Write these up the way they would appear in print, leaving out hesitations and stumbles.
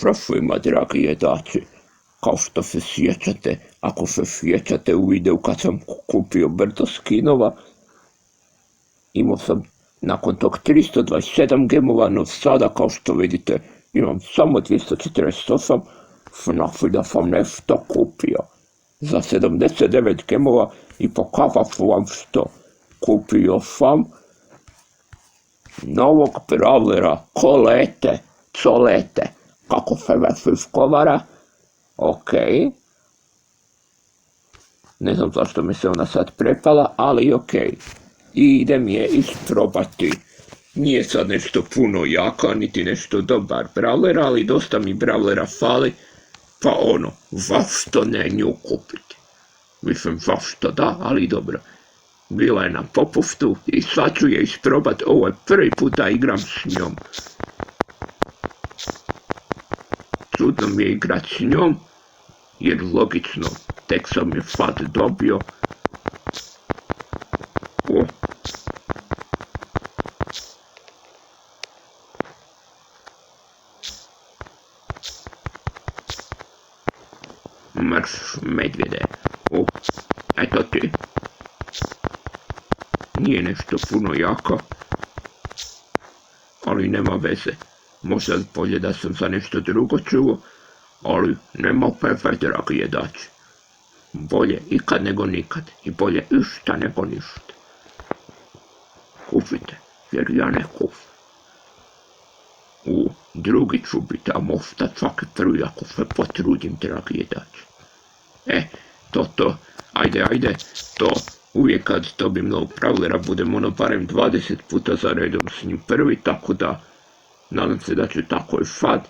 Pozdrav svima, dragi jedači. Kao što se sjećate, ako se sjećate u videu kad sam kupio brdo skinova, imao sam nakon tog 327 gemova, no sada kao što vidite imam samo 248, znači da sam nešto kupio. Za 79 gemova i pokazat ću vam što. Kupio sam novog brawlera Colette, kako se već izgovara, okej. Ne znam zašto mi se ona sad prepala, ali okej. I idem je isprobati. Nije sad nešto puno jaka, niti nešto dobar brawler, ali dosta mi brawlera fali, pa zašto ne nju kupiti? Mislim, zašto da, ali dobro. Bila je na popustu i sad ću je isprobat, ovo je prvi put da igram s njom. Čudno mi je igrat s njom, jer logično, tek sam je sad dobio. Marš, medvjede. Eto ti. Nije nešto puno jaka, ali nema veze. Možda bolje da sam za nešto drugo čuo, ali nema veze, dragi jedači. Bolje ikad nego nikad i bolje išta nego ništa. Kupite, jer ja ne kupim. Drugi ću biti, a možda čak i prvi ako se potrudim, dragi jedači. To, ajde, to. Uvijek kad dobim novog brawlera budem barem 20 puta za redom s njim prvi, tako da nadam se da ću tako i sad.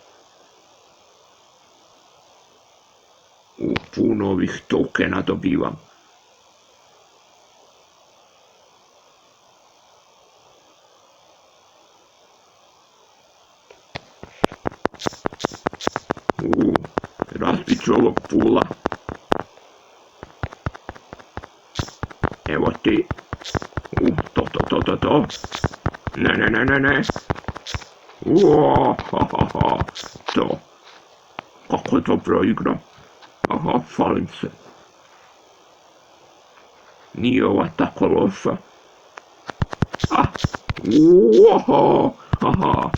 Puno ovih tokena dobivam. Razbit ću ovog pula. Evo ti. To. Ne. To. Kako dobro igram. Aha, falim se. Nije ova tako loša.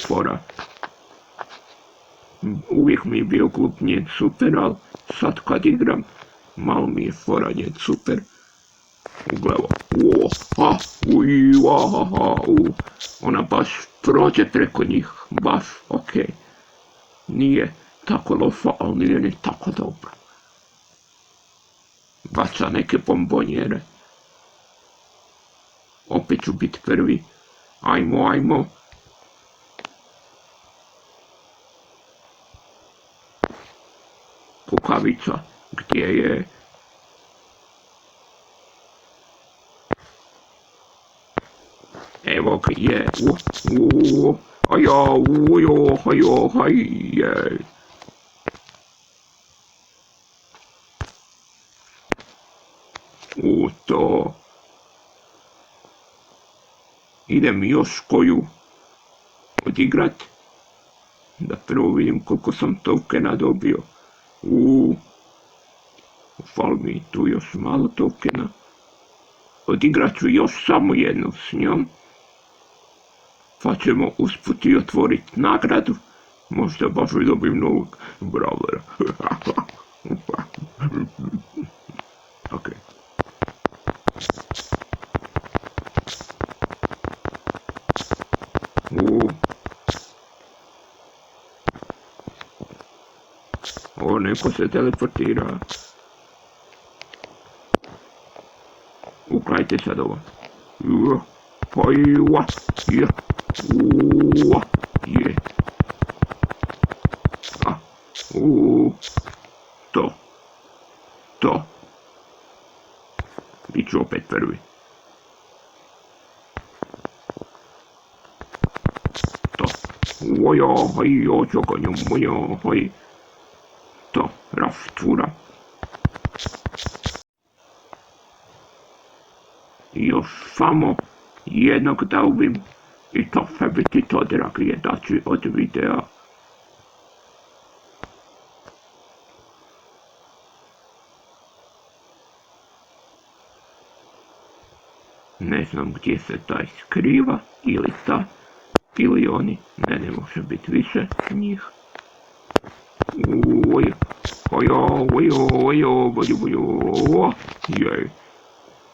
Fora. Uvijek mi je bio glup njen super, ali sad kad igram, malo mi je fora njen super. Uglevo. Ona baš prođe preko njih. Baš, okej. Nije tako loša, ali nije ni tako dobro. Baca neke bombonjere. Opet ću biti prvi. Ajmo. Kukavica, gdje je? Evo ga je. To. Idem još koju odigrat. Da prvo vidim koliko sam tokena dobio. Fali mi tu još malo tokena. Odigrat ću još samo jednu s njom. Pa ćemo usput i otvoriti nagradu. Možda baš i dobim novog brawlera. Okej. Neko se teleportira. Ukajte sad ovo. To. Biću opet prvi. To. To, rastura. Još samo jednog da ubim i to će biti to, dragi jedači, od videa. Ne znam gdje se taj skriva, ili ta, ili oni, ne može biti više njih. Jej,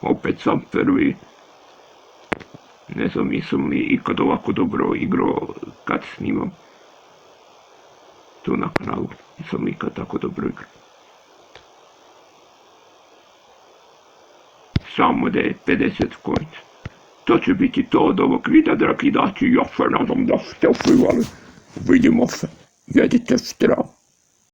opet sam prvi. Ne znam jesam li ikad ovako dobro igrao kad snimam tu na kanalu. Nisam li ikad tako dobro igrao. Samo da je 50 coins. To će biti to od ovog videa, dragi dači. Ja se nadam da ste uživali. Vidimo se. Jedite zdrav.